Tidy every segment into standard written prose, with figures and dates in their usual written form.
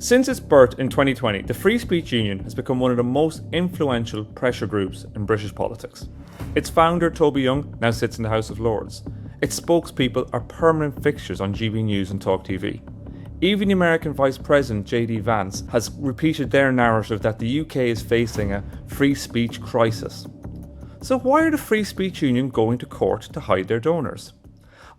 Since its birth in 2020, the Free Speech Union has become one of the most influential pressure groups in British politics. Its founder, Toby Young, now sits in the House of Lords. Its spokespeople are permanent fixtures on GB News and Talk TV. Even the American Vice President JD Vance has repeated their narrative that the UK is facing a free speech crisis. So why are the Free Speech Union going to court to hide their donors?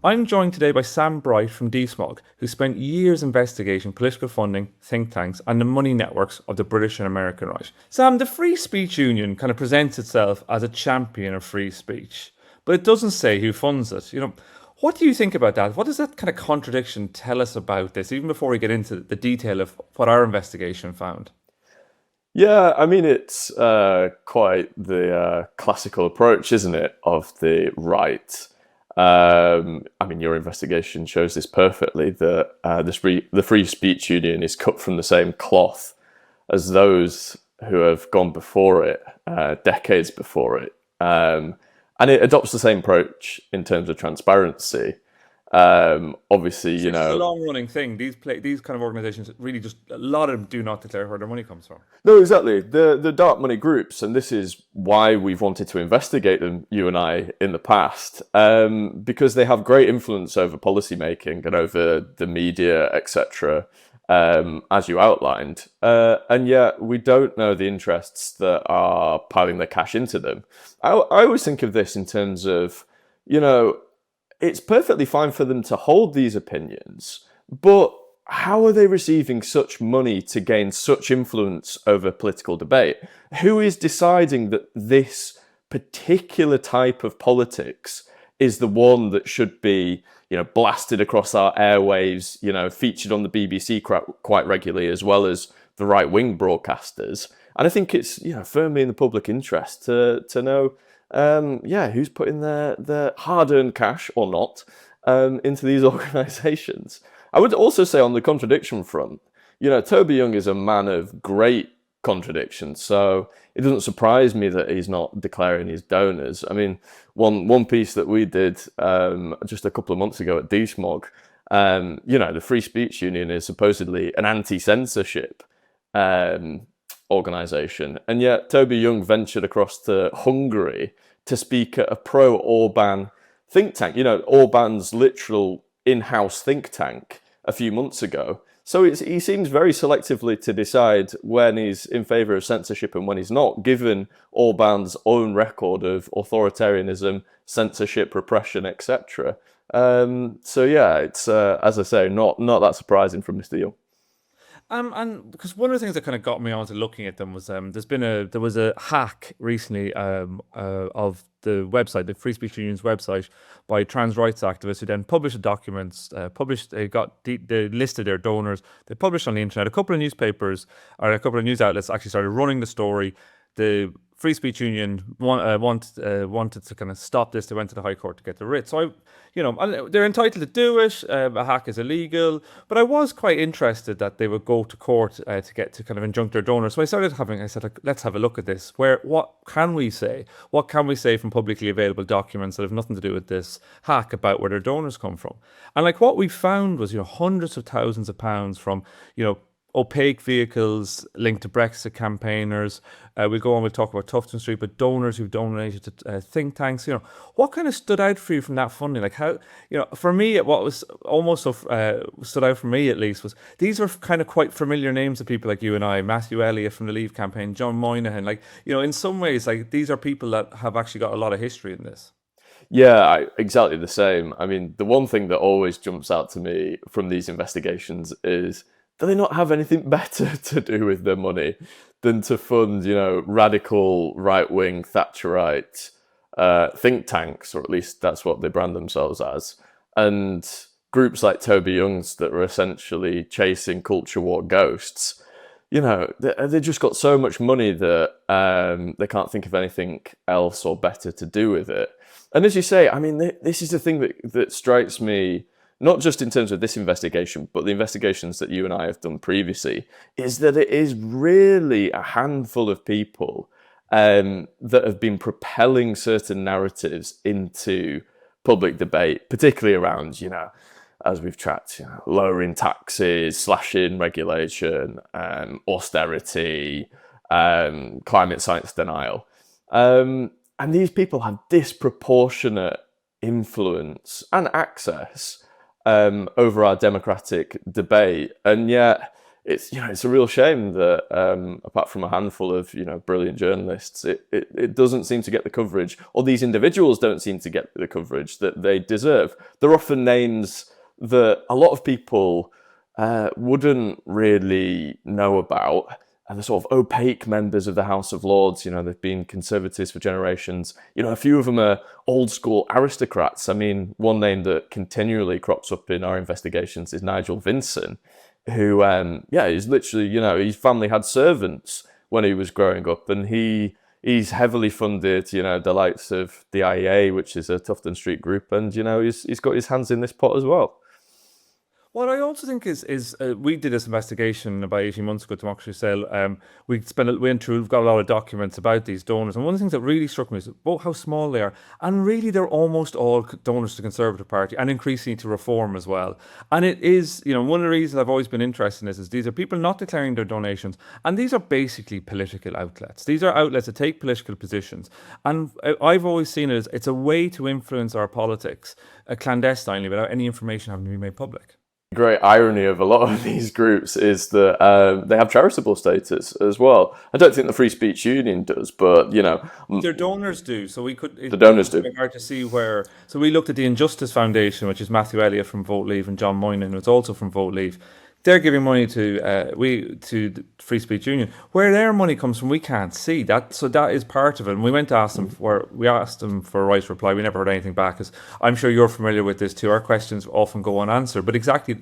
I'm joined today by Sam Bright from DeSmog, who spent years investigating political funding, think tanks, and the money networks of the British and American right. Sam, the Free Speech Union kind of presents itself as a champion of free speech, but it doesn't say who funds it. What do you think about that? What does that kind of contradiction tell us about this, even before we get into the detail of what our investigation found? Yeah, I mean, it's quite the classical approach, isn't it, of the right? I mean, your investigation shows this perfectly, that the Free Speech Union is cut from the same cloth as those who have gone before it, decades before it. And it adopts the same approach in terms of transparency. Obviously, It's a long-running thing. These kind of organisations really just a lot of them do not declare where their money comes from. No, exactly. The dark money groups, and this is why we've wanted to investigate them, you and I, in the past, because they have great influence over policy making and over the media, etc., as you outlined. And yet we don't know the interests that are piling their cash into them. I always think of this in terms of, it's perfectly fine for them to hold these opinions, but how are they receiving such money to gain such influence over political debate? Who is deciding that this particular type of politics is the one that should be, blasted across our airwaves, featured on the BBC quite regularly, as well as the right-wing broadcasters? And I think it's, firmly in the public interest to know who's putting their hard-earned cash or not into these organisations. I would also say on the contradiction front, Toby Young is a man of great contradictions, so it doesn't surprise me that he's not declaring his donors. I mean, one piece that we did just a couple of months ago at DeSmog, the Free Speech Union is supposedly an anti-censorship organisation, and yet Toby Young ventured across to Hungary to speak at a pro-Orban think tank, Orban's literal in-house think tank a few months ago. So he seems very selectively to decide when he's in favour of censorship and when he's not, given Orban's own record of authoritarianism, censorship, repression, etc. It's as I say, not that surprising from Mr. Young. And because one of the things that kind of got me onto looking at them was there was a hack recently of the website, the Free Speech Union's website, by trans rights activists who then published the documents, they listed their donors, they published on the internet. A couple of newspapers or a couple of news outlets actually started running the story. The Free Speech Union wanted to kind of stop this. They went to the High Court to get the writ. So they're entitled to do it. A hack is illegal, but I was quite interested that they would go to court to kind of injunct their donors. So I said, like, let's have a look at this. What can we say? What can we say from publicly available documents that have nothing to do with this hack about where their donors come from? And like what we found was, hundreds of thousands of pounds from, opaque vehicles linked to Brexit campaigners. We'll go on, we'll talk about Tufton Street, but donors who've donated to think tanks. What kind of stood out for you from that funding? Like how, for me, what was almost stood out for me at least was these were kind of quite familiar names of people like you and I, Matthew Elliott from the Leave campaign, John Moynihan. Like, in some ways, like these are people that have actually got a lot of history in this. Yeah, exactly the same. I mean, the one thing that always jumps out to me from these investigations is, do they not have anything better to do with their money than to fund, radical right-wing Thatcherite think tanks, or at least that's what they brand themselves as, and groups like Toby Young's that are essentially chasing culture war ghosts? They've just got so much money that they can't think of anything else or better to do with it. And as you say, I mean, this is the thing that strikes me, not just in terms of this investigation, but the investigations that you and I have done previously, is that it is really a handful of people that have been propelling certain narratives into public debate, particularly around, as we've tracked, lowering taxes, slashing regulation, austerity, climate science denial. And these people have disproportionate influence and access over our democratic debate. And yet it's a real shame that apart from a handful of brilliant journalists, it doesn't seem to get the coverage, or these individuals don't seem to get the coverage that they deserve. They're often names that a lot of people wouldn't really know about, and the sort of opaque members of the House of Lords. They've been conservatives for generations. A few of them are old school aristocrats. I mean, one name that continually crops up in our investigations is Nigel Vinson, who, he's literally, his family had servants when he was growing up, and he's heavily funded, the likes of the IEA, which is a Tufton Street group, and, he's got his hands in this pot as well. What I also think is we did this investigation about 18 months ago, Democracy Sale. We've got a lot of documents about these donors, and one of the things that really struck me is both how small they are, and really they're almost all donors to the Conservative Party, and increasingly to Reform as well. And it is, one of the reasons I've always been interested in this is these are people not declaring their donations, and these are basically political outlets. These are outlets that take political positions, and I've always seen it as it's a way to influence our politics clandestinely without any information having to be made public. Great irony of a lot of these groups is that they have charitable status as well. I don't think the Free Speech Union does, but their donors do. So we could. The donors do. It's hard to see where. So we looked at the Injustice Foundation, which is Matthew Elliott from Vote Leave and John Moynihan, who's also from Vote Leave. They're giving money to the Free Speech Union. Where their money comes from, we can't see that. So that is part of it. And we went to ask them for a right reply. We never heard anything back. As I'm sure you're familiar with this too. Our questions often go unanswered. But exactly,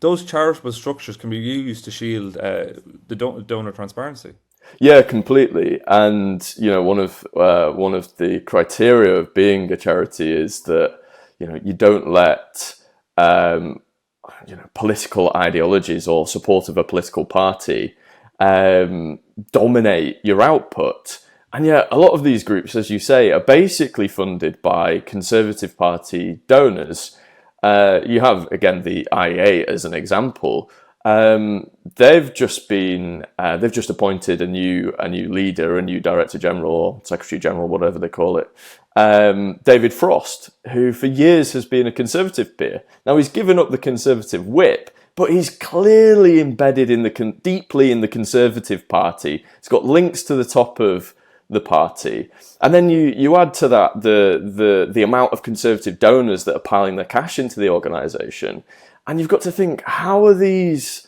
those charitable structures can be used to shield the donor transparency. Yeah, completely. And one of the criteria of being a charity is that you don't let political ideologies or support of a political party dominate your output. And yet a lot of these groups, as you say, are basically funded by Conservative Party donors. You have, again, the IEA as an example. They've just appointed a new leader, a new Director General or Secretary General, whatever they call it, David Frost, who for years has been a Conservative peer. Now he's given up the Conservative whip, but he's clearly embedded deeply in the Conservative Party. He's got links to the top of the party, and then you add to that the amount of Conservative donors that are piling their cash into the organisation, and you've got to think, how are these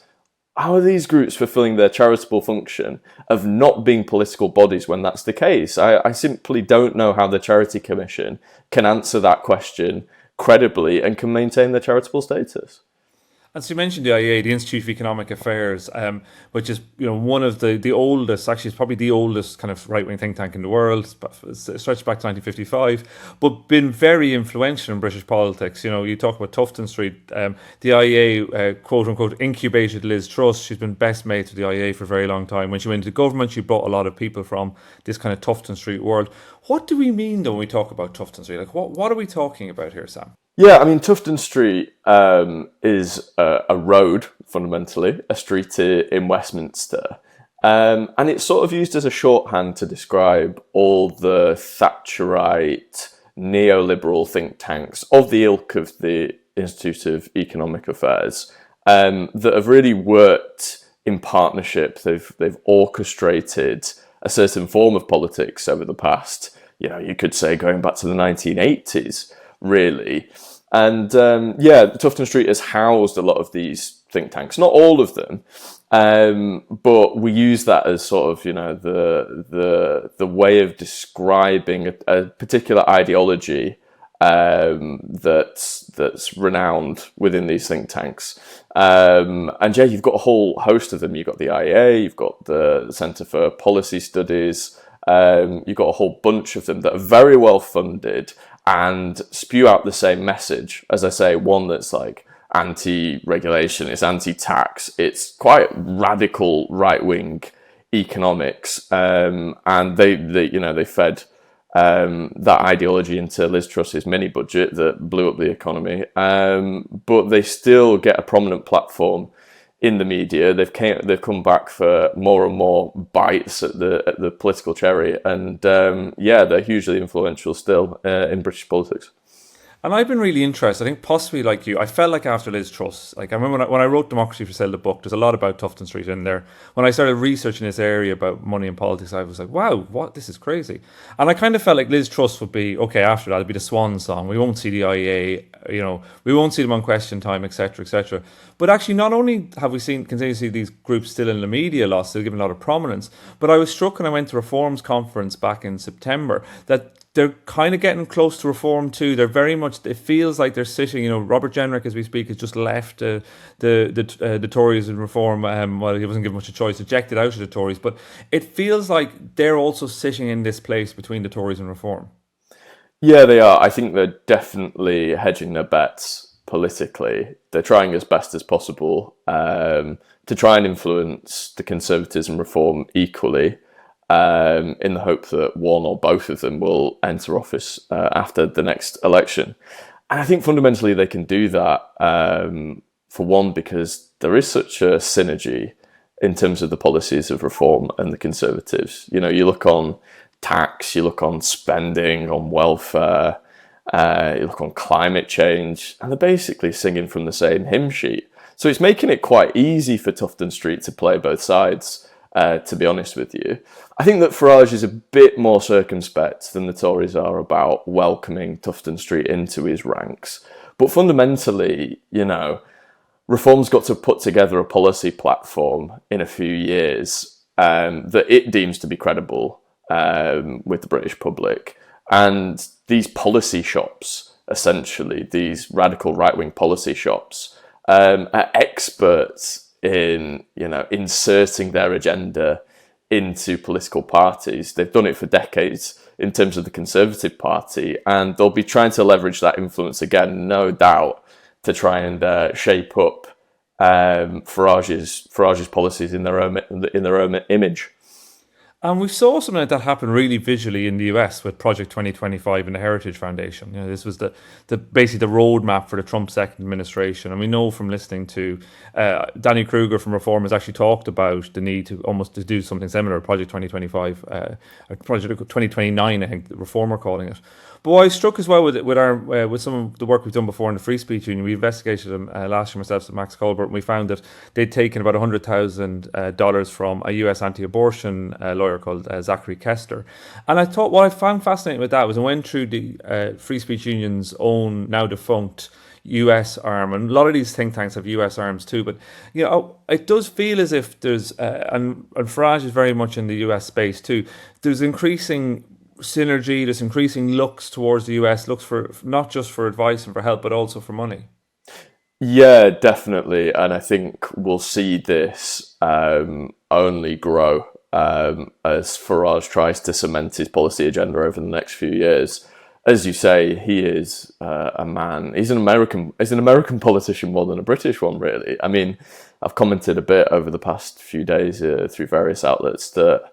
groups fulfilling their charitable function of not being political bodies when that's the case? I simply don't know how the Charity Commission can answer that question credibly and can maintain their charitable status. And so you mentioned the IEA, the Institute of Economic Affairs, which is one of the oldest, actually it's probably the oldest kind of right-wing think tank in the world, stretched back to 1955, but been very influential in British politics. You talk about Tufton Street, the IEA, quote-unquote, incubated Liz Truss. She's been best mates with the IEA for a very long time. When she went into government, she brought a lot of people from this kind of Tufton Street world. What do we mean, though, when we talk about Tufton Street? Like, what are we talking about here, Sam? Yeah, I mean, Tufton Street is a road, fundamentally, a street in Westminster. And it's sort of used as a shorthand to describe all the Thatcherite neoliberal think tanks of the ilk of the Institute of Economic Affairs that have really worked in partnership. They've orchestrated a certain form of politics over the past, you could say going back to the 1980s, really. And Tufton Street has housed a lot of these think tanks, not all of them, but we use that as sort of the way of describing a particular ideology that's renowned within these think tanks. You've got a whole host of them. You've got the IEA, you've got the Centre for Policy Studies, you've got a whole bunch of them that are very well funded and spew out the same message. As I say, one that's like anti-regulation, it's anti-tax, it's quite radical right-wing economics, and they fed that ideology into Liz Truss's mini budget that blew up the economy. But they still get a prominent platform in the media. They've come back for more and more bites at the political cherry, and they're hugely influential still in British politics. And I've been really interested. I think possibly like you, I felt like after Liz Truss, like I remember when I wrote Democracy for Sale, the book, there's a lot about Tufton Street in there. When I started researching this area about money and politics, I was like, wow, this is crazy. And I kind of felt like Liz Truss would be, okay, after that, it'd be the swan song. We won't see the IEA, we won't see them on Question Time, etc., etc. But actually, not only have we continue to see these groups still in the media a lot, still given a lot of prominence, but I was struck when I went to Reform's conference back in September that they're kind of getting close to reform too. They're very much. It feels like they're sitting. Robert Jenrick, as we speak, has just left the Tories in reform. Well, he wasn't given much a choice, ejected out of the Tories. But it feels like they're also sitting in this place between the Tories and reform. Yeah, they are. I think they're definitely hedging their bets politically. They're trying as best as possible to try and influence the Conservatives and reform equally. In the hope that one or both of them will enter office after the next election. And I think fundamentally they can do that, for one, because there is such a synergy in terms of the policies of reform and the Conservatives. You look on tax, you look on spending, on welfare, you look on climate change, and they're basically singing from the same hymn sheet. So it's making it quite easy for Tufton Street to play both sides. To be honest with you, I think that Farage is a bit more circumspect than the Tories are about welcoming Tufton Street into his ranks. But fundamentally, Reform's got to put together a policy platform in a few years that it deems to be credible with the British public. And these policy shops, essentially, these radical right-wing policy shops, are experts in inserting their agenda into political parties. They've done it for decades in terms of the Conservative Party, and they'll be trying to leverage that influence again, no doubt, to try and shape up Farage's policies in their own image. And we saw something like that happen really visually in the US with Project 2025 and the Heritage Foundation. This was basically the roadmap for the Trump second administration. And we know from listening to Danny Kruger from Reform has actually talked about the need to do something similar, Project 2025, or Project 2029, I think the Reform are calling it. But what I was struck as well with some of the work we've done before in the Free Speech Union, we investigated them last year myself with Max Colbert, and we found that they'd taken about $100,000 from a US anti-abortion lawyer called Zachary Kester. And I thought what I found fascinating with that was I went through the Free Speech Union's own now defunct US arm, and a lot of these think tanks have US arms too, but it does feel as if there's and Farage is very much in the US space too, there's increasing synergy, there's increasing looks towards the US, looks for not just for advice and for help, but also for money. Yeah, definitely. And I think we'll see this only grow as Farage tries to cement his policy agenda over the next few years. As you say, he is a man. He's an American politician more than a British one, really. I mean, I've commented a bit over the past few days through various outlets that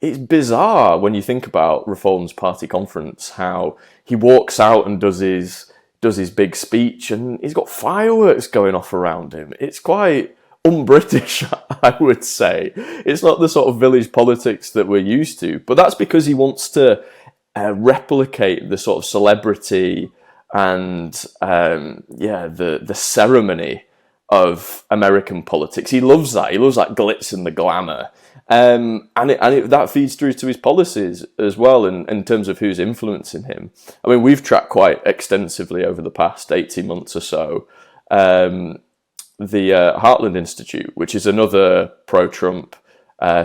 it's bizarre when you think about Reform's party conference, how he walks out and does his big speech and he's got fireworks going off around him. It's quite un-British, I would say. It's not the sort of village politics that we're used to, but that's because he wants to replicate the sort of celebrity and the ceremony of American politics. He loves that. He loves that glitz and the glamour. And that feeds through to his policies as well in terms of who's influencing him. I mean, we've tracked quite extensively over the past 18 months or so the Heartland Institute, which is another pro-Trump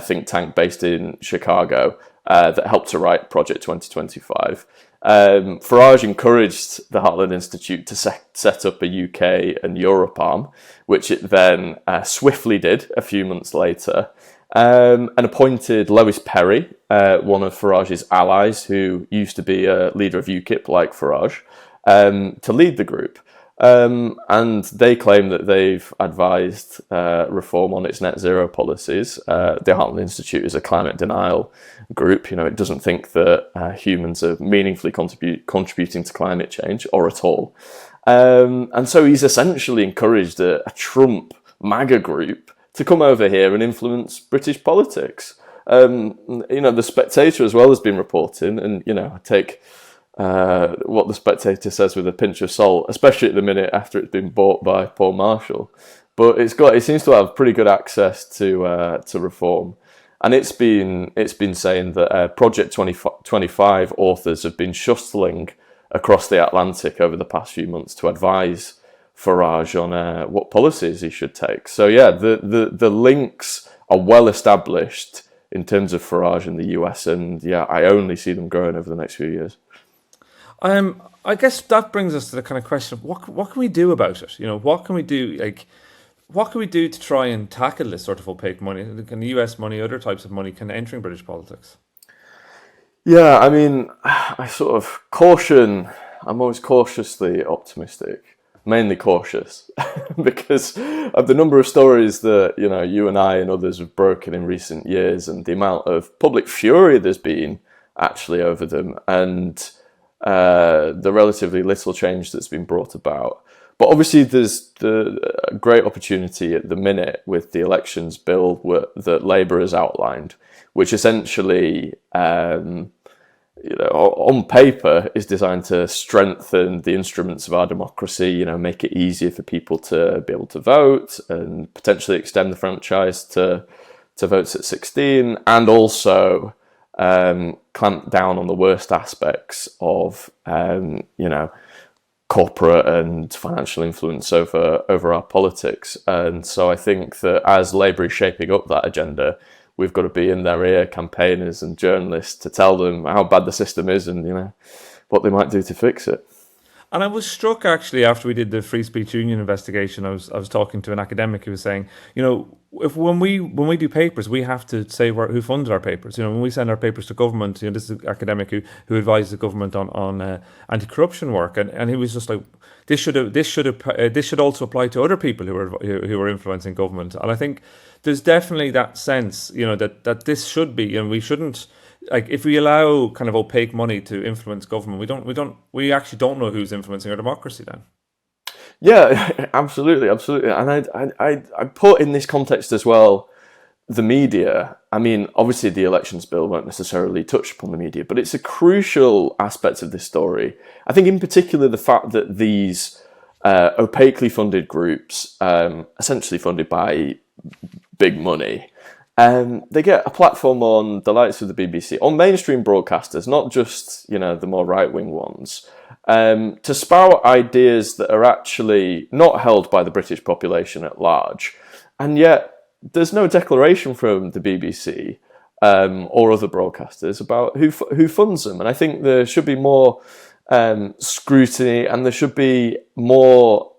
think tank based in Chicago that helped to write Project 2025. Farage encouraged the Heartland Institute to set up a UK and Europe arm, which it then swiftly did a few months later. And appointed Lewis Perry, one of Farage's allies, who used to be a leader of UKIP like Farage, to lead the group. And they claim that they've advised reform on its net zero policies. The Heartland Institute is a climate denial group. It doesn't think that humans are meaningfully contributing to climate change or at all. And so he's essentially encouraged a Trump MAGA group to come over here and influence British politics. The Spectator as well has been reporting, and I take what the Spectator says with a pinch of salt, especially at the minute after it's been bought by Paul Marshall. But it seems to have pretty good access to reform, and it's been saying that Project 2025 authors have been shuttling across the Atlantic over the past few months to advise Farage on what policies he should take. So yeah, the links are well established in terms of Farage in the US, and yeah, I only see them growing over the next few years. I guess that brings us to the kind of question of what can we do about it? What can we do? What can we do to try and tackle this sort of opaque money? Can the US money, other types of money, can entering British politics? Yeah, I mean, I'm always cautiously optimistic, mainly cautious, because of the number of stories that, you and I and others have broken in recent years, and the amount of public fury there's been actually over them, and the relatively little change that's been brought about. But obviously there's the great opportunity at the minute with the elections bill that Labour has outlined, which essentially, on paper is designed to strengthen the instruments of our democracy, make it easier for people to be able to vote and potentially extend the franchise to votes at 16, and also clamp down on the worst aspects of, corporate and financial influence over our politics. And so I think that as Labour is shaping up that agenda, we've got to be in their ear, campaigners and journalists, to tell them how bad the system is and, what they might do to fix it. And I was struck actually after we did the Free Speech Union investigation. I was talking to an academic who was saying, if when we do papers, we have to say who funded our papers. When we send our papers to government, this is an academic who advises the government on anti-corruption work, and he was just like, this should also apply to other people who are influencing government. And I think there's definitely that sense, that this should be, we shouldn't. Like, if we allow kind of opaque money to influence government, we actually don't know who's influencing our democracy then. Yeah, absolutely. And I put in this context as well, the media. I mean, obviously the elections bill won't necessarily touch upon the media, but it's a crucial aspect of this story. I think in particular the fact that these opaquely funded groups, essentially funded by big money, they get a platform on the likes of the BBC, on mainstream broadcasters, not just, the more right-wing ones, to spout ideas that are actually not held by the British population at large. And yet there's no declaration from the BBC or other broadcasters about who funds them. And I think there should be more scrutiny, and there should be more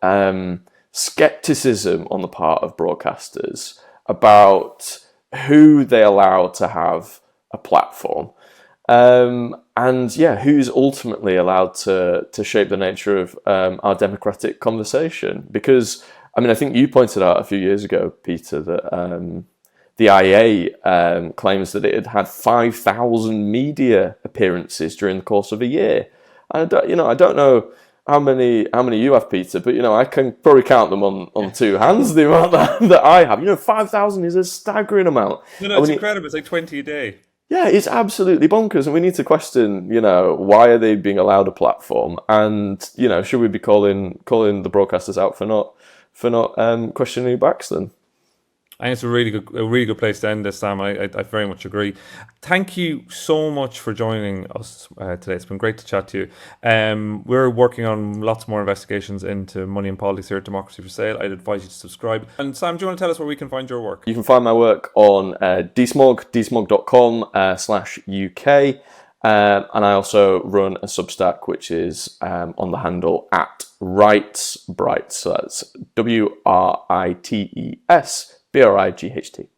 skepticism on the part of broadcasters about who they allow to have a platform, and who's ultimately allowed to shape the nature of our democratic conversation. Because I think you pointed out a few years ago, Peter, that the IA claims that it had 5,000 media appearances during the course of a year. I don't know how many you have, Peter, but I can probably count them on two hands, the amount that I have. 5,000 is a staggering amount. No, it's incredible. It's like 20 a day. Yeah, it's absolutely bonkers, and we need to question, why are they being allowed a platform, and should we be calling the broadcasters out for not questioning who backs them? I think it's a really good place to end this, Sam. I very much agree. Thank you so much for joining us today. It's been great to chat to you. We're working on lots more investigations into money and politics here at Democracy for Sale. I'd advise you to subscribe. And Sam, do you want to tell us where we can find your work? You can find my work on DeSmog, dsmog.com/UK. And I also run a Substack, which is on the handle @WritesBright. So that's WRITES BRIGHT.